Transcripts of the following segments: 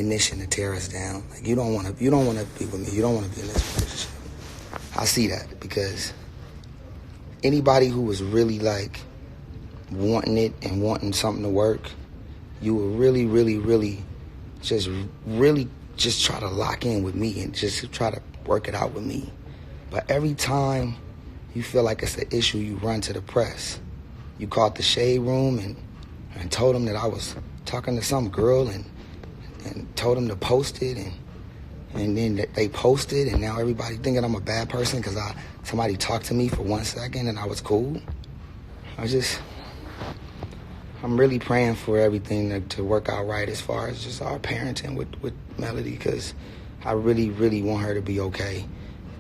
ammunition to tear us down. Like, you don't want to be with me. You don't want to be in this relationship. I see that because anybody who was really like wanting it and wanting something to work, you will really just try to lock in with me and just try to work it out with me. But every time you feel like it's an issue, you run to the press. You called the Shade Room and told them that I was talking to some girl and told them to post it, and then they posted, and now everybody thinking I'm a bad person because somebody talked to me for 1 second and I was cool. I'm really praying for everything to work out right as far as just our parenting with Melody, because I really want her to be okay.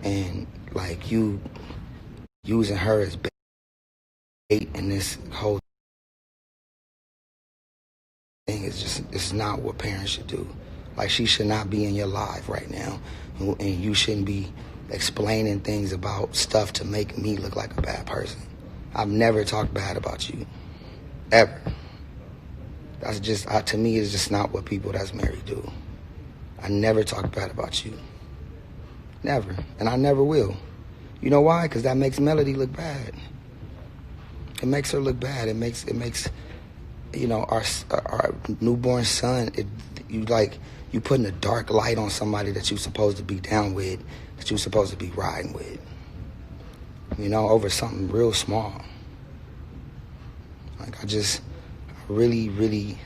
And like, you using her as bait in this whole thing it's not what parents should do. Like, she should not be in your life right now, and you shouldn't be explaining things about stuff to make me look like a bad person. I've never talked bad about you, ever. That's just, to me, it's just not what people that's married do. I never talk bad about you. Never. And I never will. You know why? Because that makes Melody look bad. It makes her look bad. It makes you know, our newborn son, you putting a dark light on somebody that you're supposed to be down with, that you're supposed to be riding with, you know, over something real small. Like, I really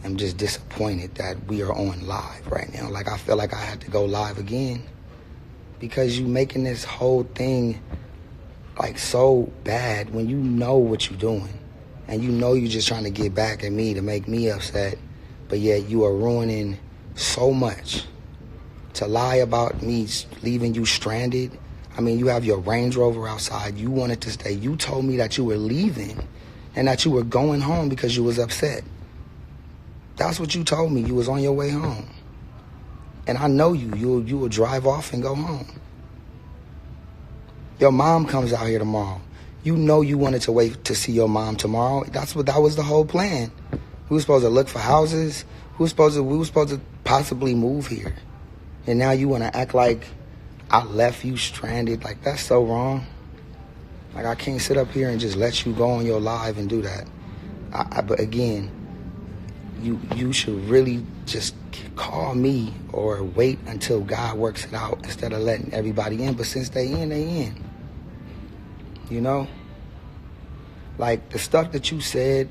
am just disappointed that we are on live right now. Like, I feel like I had to go live again because you making this whole thing like so bad when you know what you're doing. And you know you're just trying to get back at me to make me upset, but yet you are ruining so much to lie about me leaving you stranded. I mean, you have your Range Rover outside. You wanted to stay. You told me that you were leaving and that you were going home because you was upset. That's what you told me. You was on your way home. And I know you will drive off and go home. Your mom comes out here tomorrow. You know you wanted to wait to see your mom tomorrow. That was the whole plan. We were supposed to look for houses. We were supposed to possibly move here. And now you want to act like I left you stranded. Like, that's so wrong. Like, I can't sit up here and just let you go on your live and do that. But again, you should really just call me or wait until God works it out instead of letting everybody in. But since they in. You know? Like, the stuff that you said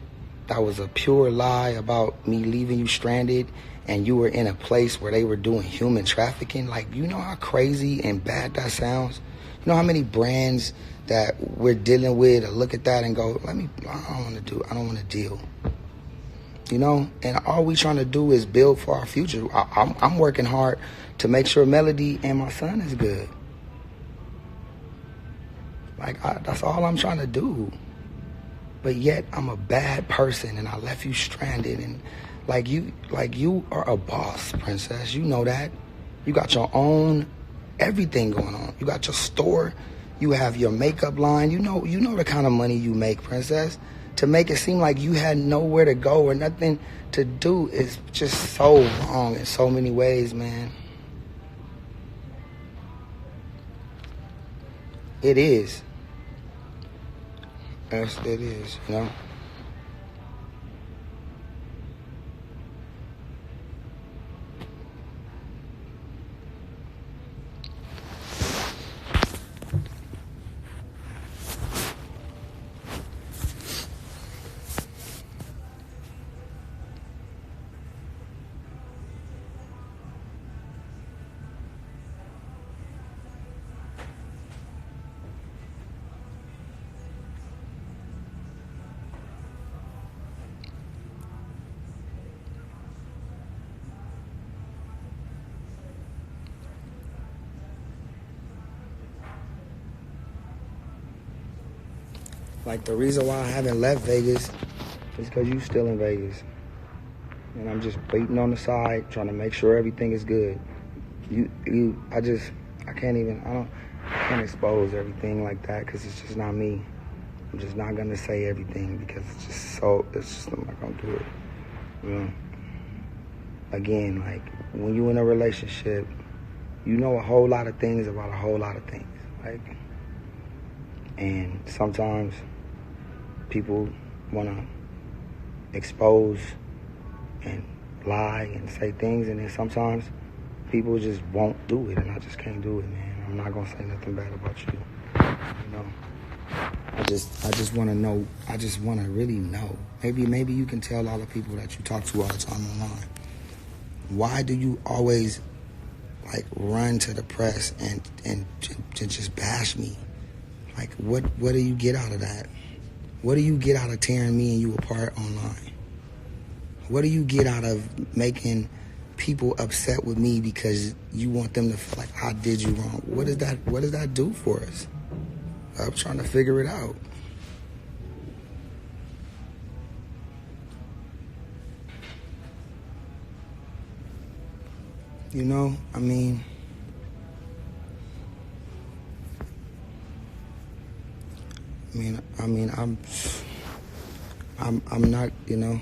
that was a pure lie about me leaving you stranded and you were in a place where they were doing human trafficking. Like, you know how crazy and bad that sounds? You know how many brands that we're dealing with look at that and go, I don't want to deal. You know? And all we trying to do is build for our future. I'm working hard to make sure Melody and my son is good. Like, that's all I'm trying to do. But yet I'm a bad person and I left you stranded. And like you are a boss, princess. You know that. You got your own everything going on. You got your store. You have your makeup line. You know the kind of money you make, princess. To make it seem like you had nowhere to go or nothing to do is just so wrong in so many ways, man. It is. Yes, it is, you know. Like, the reason why I haven't left Vegas is because you still in Vegas. And I'm just waiting on the side, trying to make sure everything is good. I can't expose everything like that because it's just not me. I'm just not going to say everything because I'm not going to do it. You know? again, like, when you in a relationship, you know a whole lot of things about a whole lot of things. Like, and sometimes people want to expose and lie and say things, and then sometimes people just won't do it, and I just can't do it, man. I'm not gonna say nothing bad about you. You know, I just want to know. I just want to really know. Maybe you can tell all the people that you talk to all the time online. Why do you always like run to the press and just bash me? Like, what do you get out of that? What do you get out of tearing me and you apart online? What do you get out of making people upset with me because you want them to feel like I did you wrong? What does that do for us? I'm trying to figure it out. You know, I mean, I'm not, you know,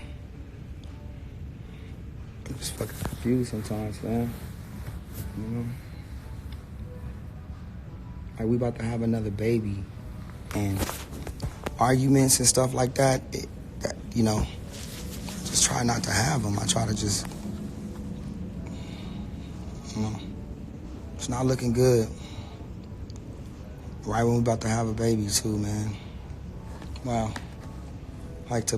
I'm just fucking confused sometimes, man. You know, like, we about to have another baby, and arguments and stuff like that, you know, just try not to have them. I try to just, you know, it's not looking good. Right when we're about to have a baby too, man. Wow. Like to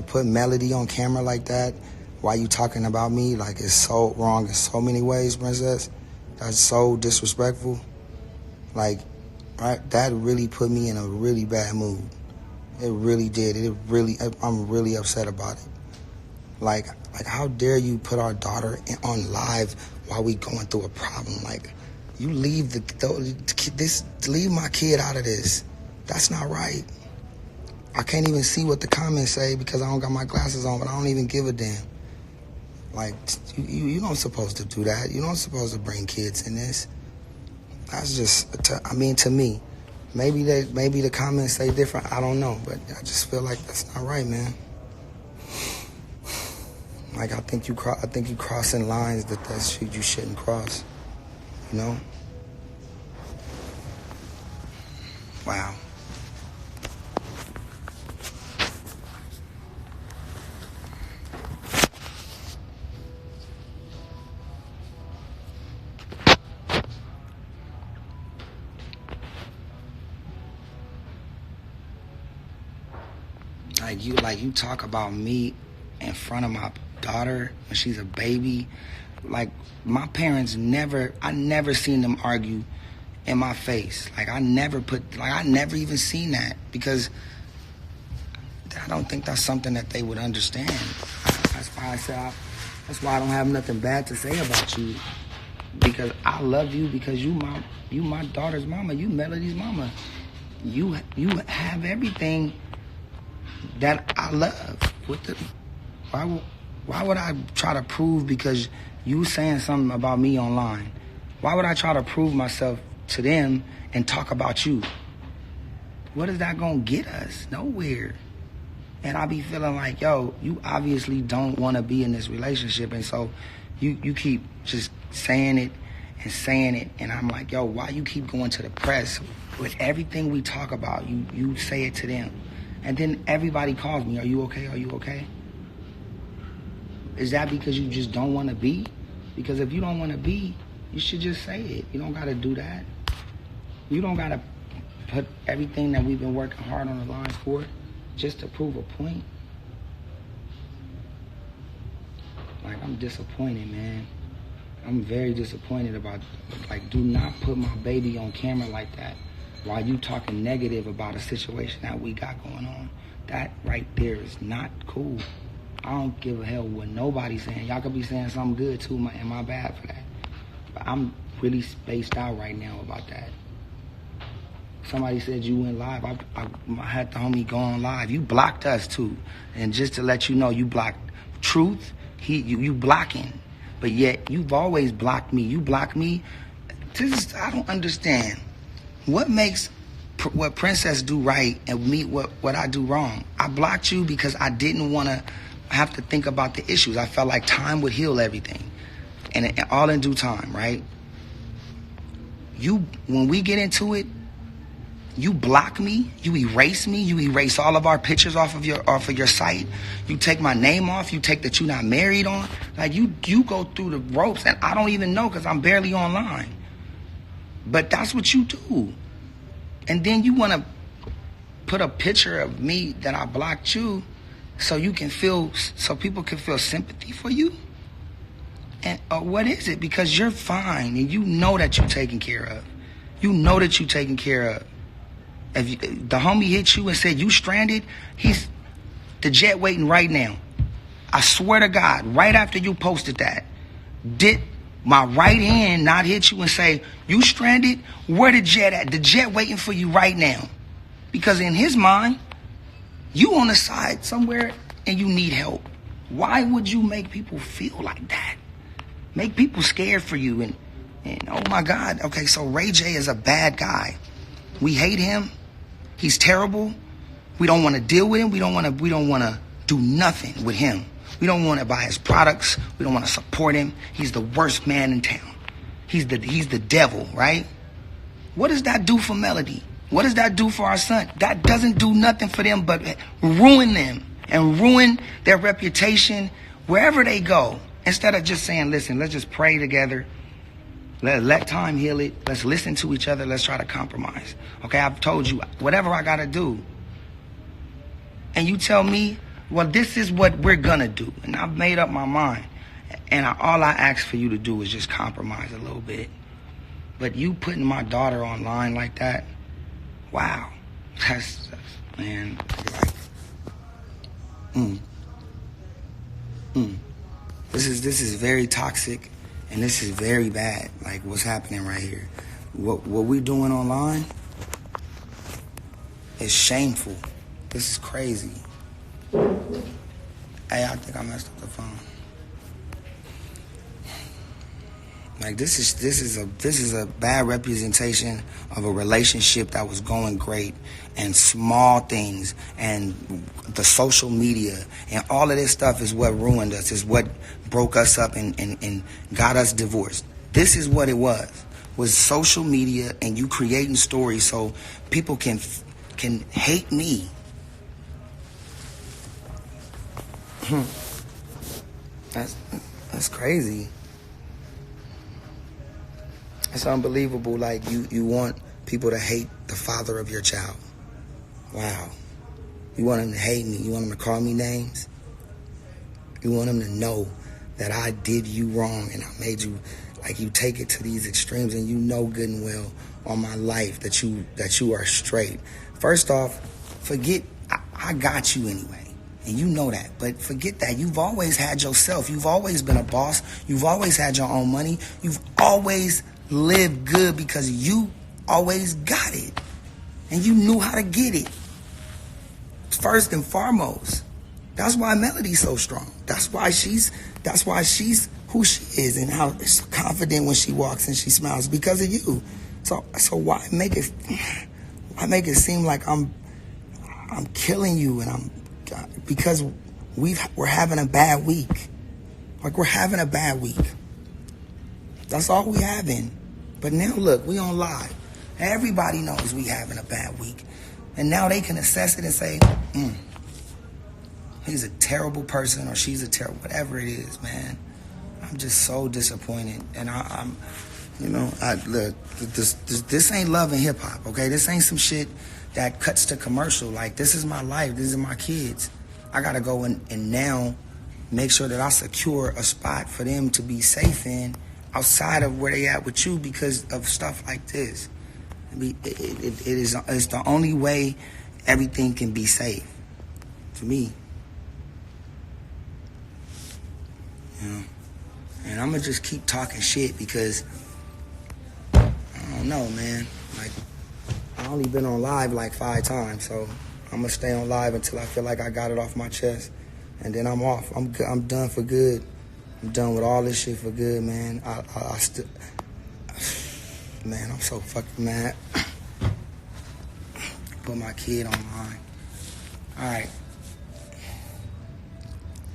put Melody on camera like that while you talking about me, like, it's so wrong in so many ways, Princess. That's so disrespectful. Like, right, that really put me in a really bad mood. It really did. I'm really upset about it. Like how dare you put our daughter on live while we going through a problem? Like, you leave leave my kid out of this. That's not right. I can't even see what the comments say because I don't got my glasses on, but I don't even give a damn. Like, you don't supposed to do that. You don't supposed to bring kids in this. That's just, to me, maybe the comments say different. I don't know, but I just feel like that's not right, man. Like, I think you crossing lines that you shouldn't cross. You know? Wow. Like you talk about me in front of my daughter when she's a baby. Like, my parents I never seen them argue in my face. Like, I never even seen that, because I don't think that's something that they would understand. That's why I don't have nothing bad to say about you, because I love you, because you my daughter's mama, you Melody's mama. You have everything that I love. Why would I try to prove, because you saying something about me online, why would I try to prove myself to them and talk about you? What is that gonna get us? Nowhere. And I be feeling like, yo, you obviously don't want to be in this relationship, and so you keep just saying it, and I'm like, yo, why you keep going to the press with everything we talk about? You say it to them, and then everybody calls me, are you okay? Are you okay? Is that because you just don't want to be? Because if you don't want to be, you should just say it. You don't got to do that. You don't got to put everything that we've been working hard on the line for just to prove a point. Like, I'm disappointed, man. I'm very disappointed about, like, do not put my baby on camera like that while you talking negative about a situation that we got going on. That right there is not cool. I don't give a hell what nobody's saying. Y'all could be saying something good too, and my bad for that. But I'm really spaced out right now about that. Somebody said you went live. I had the homie go on live. You blocked us too. And just to let you know, you blocked Truth. You blocking. But yet, you've always blocked me. You block me. I don't understand. What makes what Princess do right and me what I do wrong? I blocked you because I didn't want to I have to think about the issues. I felt like time would heal everything, and all in due time, right? When we get into it, you block me, you erase me, you erase all of our pictures off of your site. You take my name off, you take that you're not married on. Like you go through the ropes, and I don't even know because I'm barely online. But that's what you do. And then you want to put a picture of me that I blocked you so people can feel sympathy for you. And what is it? Because you're fine and you know that you're taken care of. You know that you're taken care of. If the homie hit you and said you stranded, he's the jet waiting right now. I swear to God, right after you posted that, did my right hand not hit you and say, you stranded? Where the jet at? The jet waiting for you right now. Because in his mind, you on the side somewhere and you need help. Why would you make people feel like that? Make people scared for you and oh my God. Okay, so Ray J is a bad guy. We hate him. He's terrible. We don't want to deal with him. We don't want to do nothing with him. We don't want to buy his products. We don't want to support him. He's the worst man in town. He's the devil, right? What does that do for Melody? What does that do for our son? That doesn't do nothing for them but ruin them and ruin their reputation wherever they go. Instead of just saying, listen, let's just pray together. Let time heal it. Let's listen to each other. Let's try to compromise. Okay, I've told you whatever I got to do. And you tell me, well, this is what we're going to do. And I've made up my mind. And all I ask for you to do is just compromise a little bit. But you putting my daughter online like that, wow. That's man, like, This is very toxic. And this is very bad, like what's happening right here. What we're doing online is shameful. This is crazy. Hey, I think I messed up the phone. Like this is a bad representation of a relationship that was going great, and small things and the social media and all of this stuff is what ruined us, is what broke us up and got us divorced. This is what it was social media and you creating stories so people can hate me. That's crazy. It's unbelievable. Like you want people to hate the father of your child. Wow. You want them to hate me. You want them to call me names. You want them to know that I did you wrong and I made you, like you take it to these extremes and you know good and well on my life that you are straight. First off, forget, I got you anyway. And you know that. But forget that. You've always had yourself. You've always been a boss. You've always had your own money. You've always lived good because you always got it. And you knew how to get it. First and foremost. That's why Melody's so strong. That's why she's who she is and how confident when she walks and she smiles, because of you. So why make it seem like I'm killing you and because we're having a bad week. Like we're having a bad week. That's all we having. But now look, we on live. Everybody knows we having a bad week. And now they can assess it and say, he's a terrible person or she's a terrible, whatever it is, man. I'm just so disappointed. And I'm look, this ain't love and hip hop, okay? This ain't some shit that cuts to commercial. Like, this is my life. These are my kids. I got to go and now make sure that I secure a spot for them to be safe in outside of where they at with you because of stuff like this. It's the only way everything can be safe for me. You know? And I'm going to just keep talking shit because I don't know, man. Like, I only been on live like 5 times, so I'm going to stay on live until I feel like I got it off my chest. And then I'm off. I'm done for good. I'm done with all this shit for good, man. I still... Man, I'm so fucking mad. Put my kid online. All right.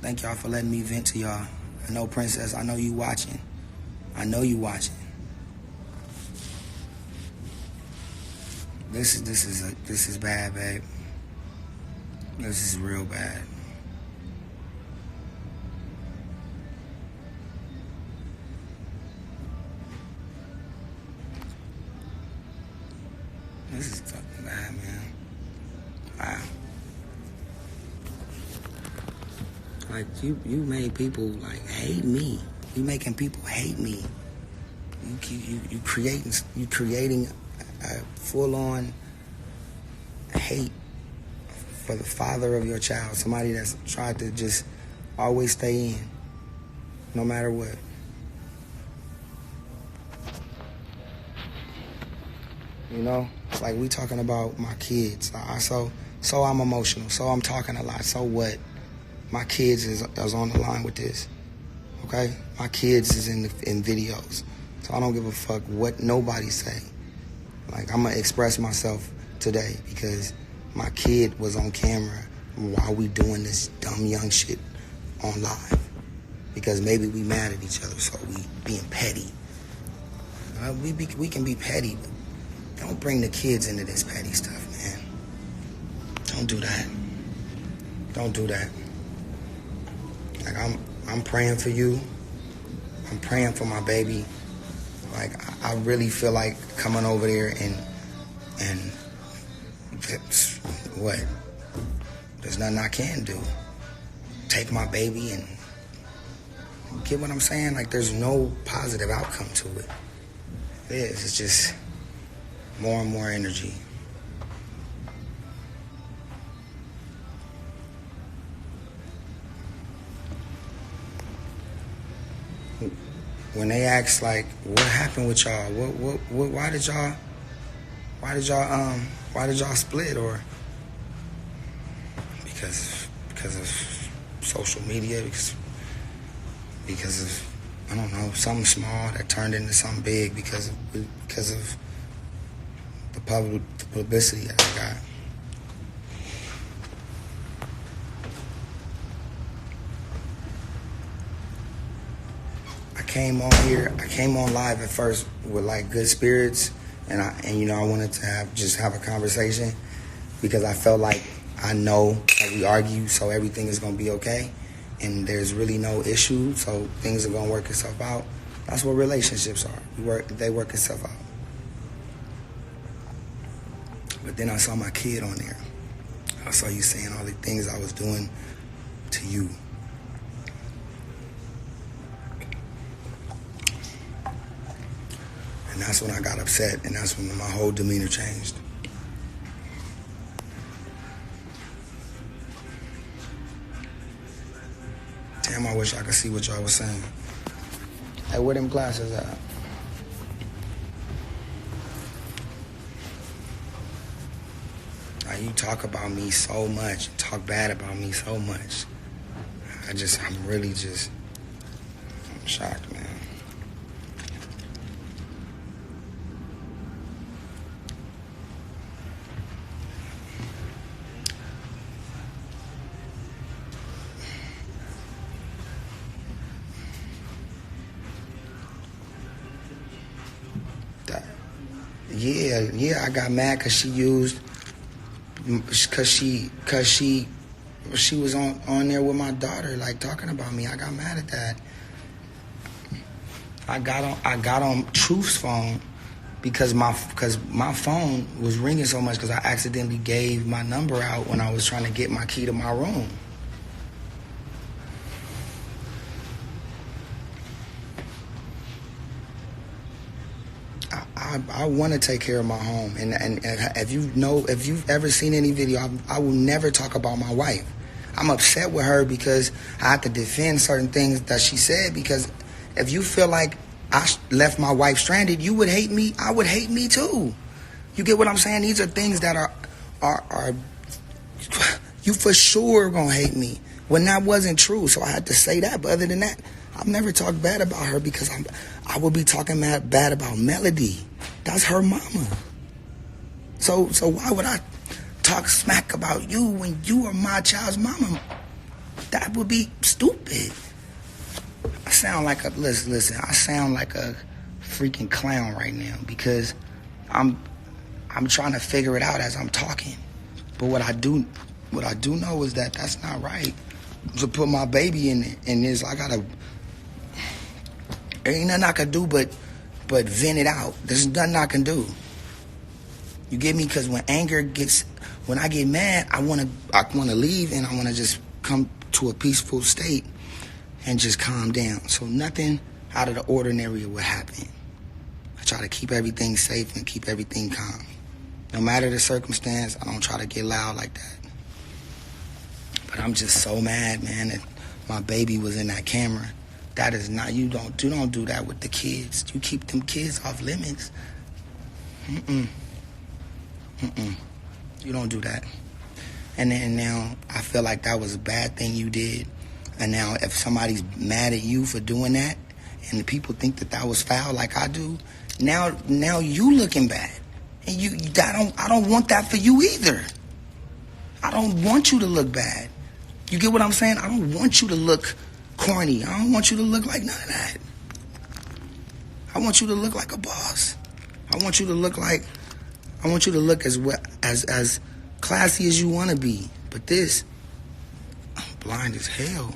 Thank y'all for letting me vent to y'all. I know, Princess, I know you watching. I know you watching. This is bad, babe. This is real bad. This is fucking bad, man. Wow. Like, you made people, like, hate me. You making people hate me. You creating a full-on hate for the father of your child. Somebody that's tried to just always stay in, no matter what. You know, like, we talking about my kids. So I'm emotional. So I'm talking a lot. So what? My kids is on the line with this. Okay? My kids is in videos. So I don't give a fuck what nobody say. Like, I'm gonna express myself today because my kid was on camera while we doing this dumb young shit on live. Because maybe we mad at each other, so we being petty. We can be petty, but don't bring the kids into this petty stuff, man. Don't do that. Don't do that. Like, I'm praying for you. I'm praying for my baby. Like, I really feel like coming over there and what? There's nothing I can do. Take my baby and get what I'm saying? Like, there's no positive outcome to it. It is. It's just more and more energy. When they ask, like, what happened with y'all? Why did y'all split? Or because of social media, because of, I don't know, something small that turned into something big because of the publicity that I got. I came on live at first with, like, good spirits, and I wanted to have a conversation because I felt like I know that we argue, so everything is gonna be okay, and there's really no issue, so things are gonna work itself out. That's what relationships are. They work itself out. But then I saw my kid on there. I saw you saying all the things I was doing to you. And that's when I got upset, and that's when my whole demeanor changed. Damn, I wish I could see what y'all was saying. Hey, where them glasses at? Now, you talk about me so much, talk bad about me so much. I'm shocked, man. Yeah, I got mad because she was on there with my daughter, like, talking about me. I got mad at that. I got on Truth's phone because my phone was ringing so much because I accidentally gave my number out when I was trying to get my key to my room. I want to take care of my home, and if you've ever seen any video, I will never talk about my wife. I'm upset with her because I have to defend certain things that she said, because if you feel like I left my wife stranded, you would hate me. I would hate me too. You get what I'm saying? These are things that are you for sure gonna hate me when that wasn't true. So I had to say that. But other than that, I've never talked bad about her because I would be talking bad about Melody. That's her mama. So why would I talk smack about you when you are my child's mama? That would be stupid. I sound like a listen. I sound like a freaking clown right now because I'm trying to figure it out as I'm talking. But what I do know is that that's not right. To put my baby in this, there ain't nothing I can do but vent it out. There's nothing I can do. You get me? Because when I get mad, I wanna leave and I wanna just come to a peaceful state and just calm down. So nothing out of the ordinary would happen. I try to keep everything safe and keep everything calm. No matter the circumstance, I don't try to get loud like that. But I'm just so mad, man, that my baby was in that camera. That is not, you don't do that with the kids. You keep them kids off limits. You don't do that. And then now I feel like that was a bad thing you did. And now if somebody's mad at you for doing that and the people think that was foul like I do, now you looking bad. And I don't want that for you either. I don't want you to look bad. You get what I'm saying? I don't want you to look corny. I don't want you to look like none of that. I want you to look like a boss. I want you to look as classy as you want to be. But this, I'm blind as hell.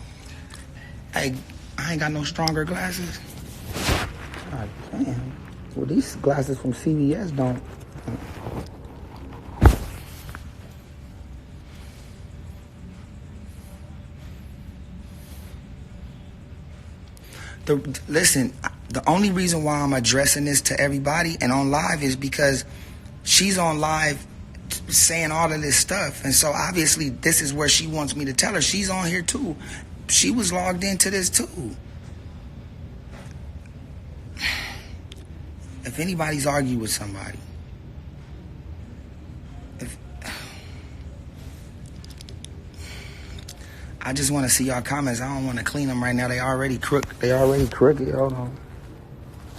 Hey, I ain't got no stronger glasses. God damn. Well, these glasses from CVS don't. Listen, the only reason why I'm addressing this to everybody and on live is because she's on live saying all of this stuff. And so obviously this is where she wants me to tell her. She's on here too. She was logged into this too. If anybody's argued with somebody, I just want to see y'all comments. I don't want to clean them right now. They already crooked. Hold on.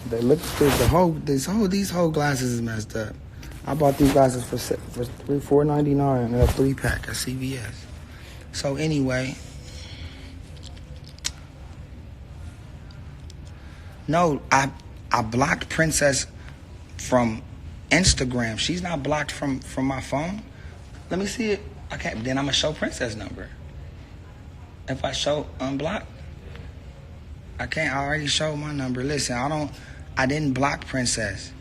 They look stupid. These whole glasses is messed up. I bought these glasses for $4.99 in a 3-pack at CVS. So anyway, no, I blocked Princess from Instagram. She's not blocked from my phone. Let me see it. Okay, then I'm gonna show Princess number. If I show unblock, I can't. I already showed my number. Listen, I didn't block Princess.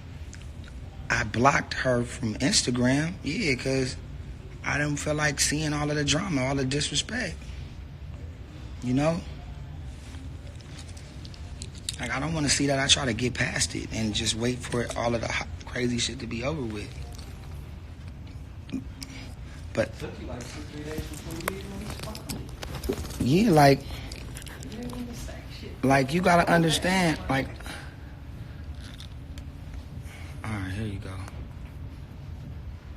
I blocked her from Instagram. Yeah, because I didn't feel like seeing all of the drama, all the disrespect. You know? Like, I don't want to see that. I try to get past it and just wait for all of the crazy shit to be over with. But yeah, like you gotta understand, like, all right, here you go.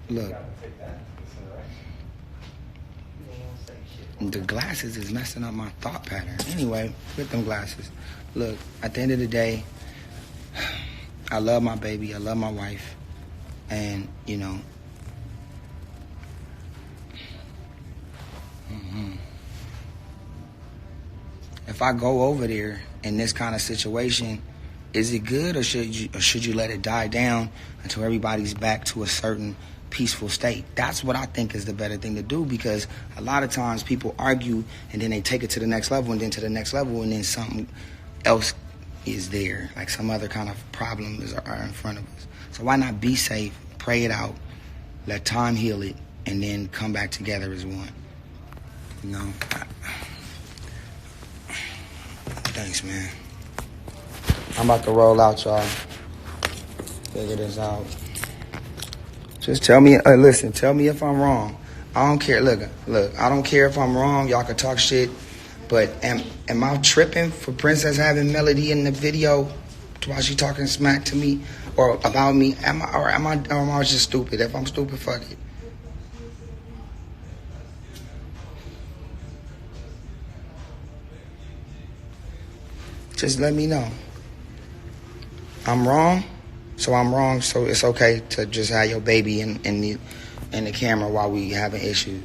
Look, the glasses is messing up my thought pattern. Anyway, with them glasses, look, at the end of the day, I love my baby, I love my wife, and you know, if I go over there in this kind of situation, is it good or should you let it die down until everybody's back to a certain peaceful state? That's what I think is the better thing to do, because a lot of times people argue and then they take it to the next level and then to the next level and then something else is there, like some other kind of problems are in front of us. So why not be safe, pray it out, let time heal it, and then come back together as one? You know? Thanks, man. I'm about to roll out, y'all. Figure this out. Just tell me, listen, tell me if I'm wrong. I don't care. Look, I don't care if I'm wrong. Y'all can talk shit. But am I tripping for Princess having Melody in the video while she talking smack to me or about me? Am I just stupid? If I'm stupid, fuck it. Just let me know. I'm wrong, so I'm wrong, so it's okay to just have your baby in the camera while we having issues.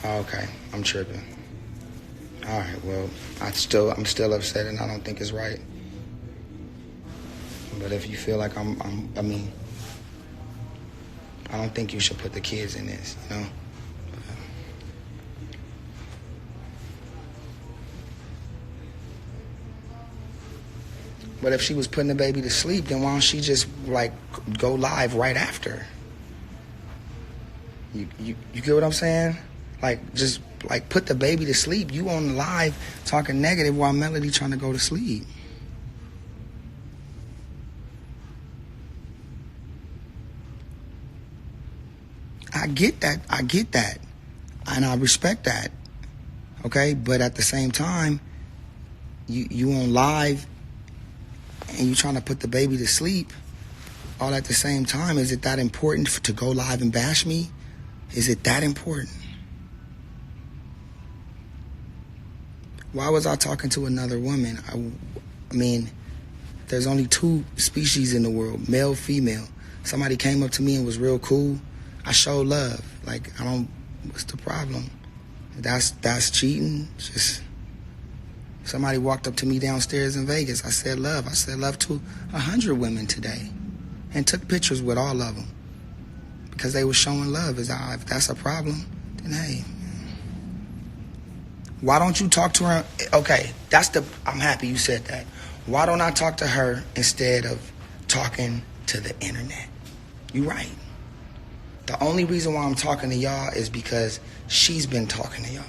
Oh, okay, I'm tripping. All right, well, I'm still upset, and I don't think it's right. But if you feel like I mean, I don't think you should put the kids in this, you know? But if she was putting the baby to sleep, then why don't she just, like, go live right after? You get what I'm saying? Like, just, like, put the baby to sleep. You on live talking negative while Melody trying to go to sleep. I get that. And I respect that. Okay? But at the same time, you on live and you trying to put the baby to sleep all at the same time. Is it that important to go live and bash me? Is it that important? Why was I talking to another woman? I mean, there's only two species in the world, male, female. Somebody came up to me and was real cool. I showed love. Like, what's the problem? That's cheating. Just somebody walked up to me downstairs in Vegas. I said love. I said love to 100 women today and took pictures with all of them because they were showing love. If that's a problem, then hey. Why don't you talk to her? Okay, I'm happy you said that. Why don't I talk to her instead of talking to the internet? You're right. The only reason why I'm talking to y'all is because she's been talking to y'all.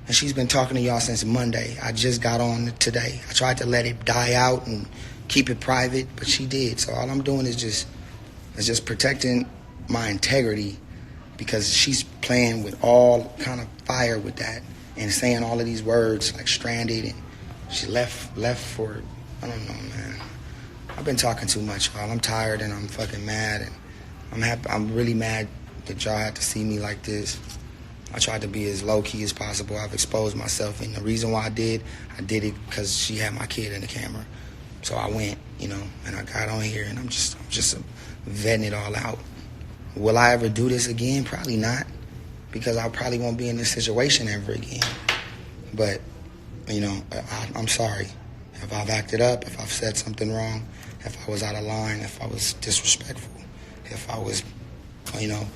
And she's been talking to y'all since Monday. I just got on today. I tried to let it die out and keep it private, but she did. So all I'm doing is just protecting my integrity because she's playing with all kind of fire with that and saying all of these words like stranded, and she left for, I don't know, man. I've been talking too much, y'all. I'm tired and I'm fucking mad, and I'm really mad that y'all had to see me like this. I tried to be as low-key as possible. I've exposed myself, and the reason why I did it because she had my kid in the camera. So I went, you know, and I got on here, and I'm just vetting it all out. Will I ever do this again? Probably not, because I probably won't be in this situation ever again. But, you know, I'm sorry if I've acted up, if I've said something wrong, if I was out of line, if I was disrespectful, if I was, you know,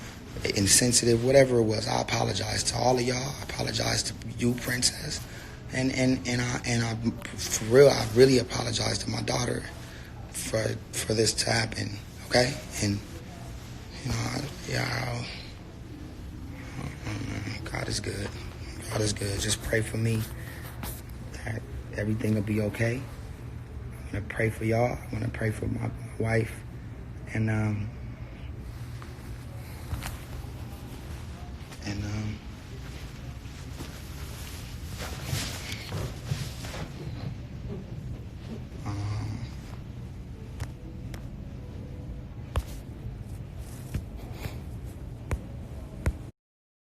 insensitive, whatever it was. I apologize to all of y'all. I apologize to you, Princess, and I for real, I really apologize to my daughter for this to happen. Okay, and you know, God is good. God is good. Just pray for me that everything will be okay. I'm gonna pray for y'all. I'm gonna pray for my wife, and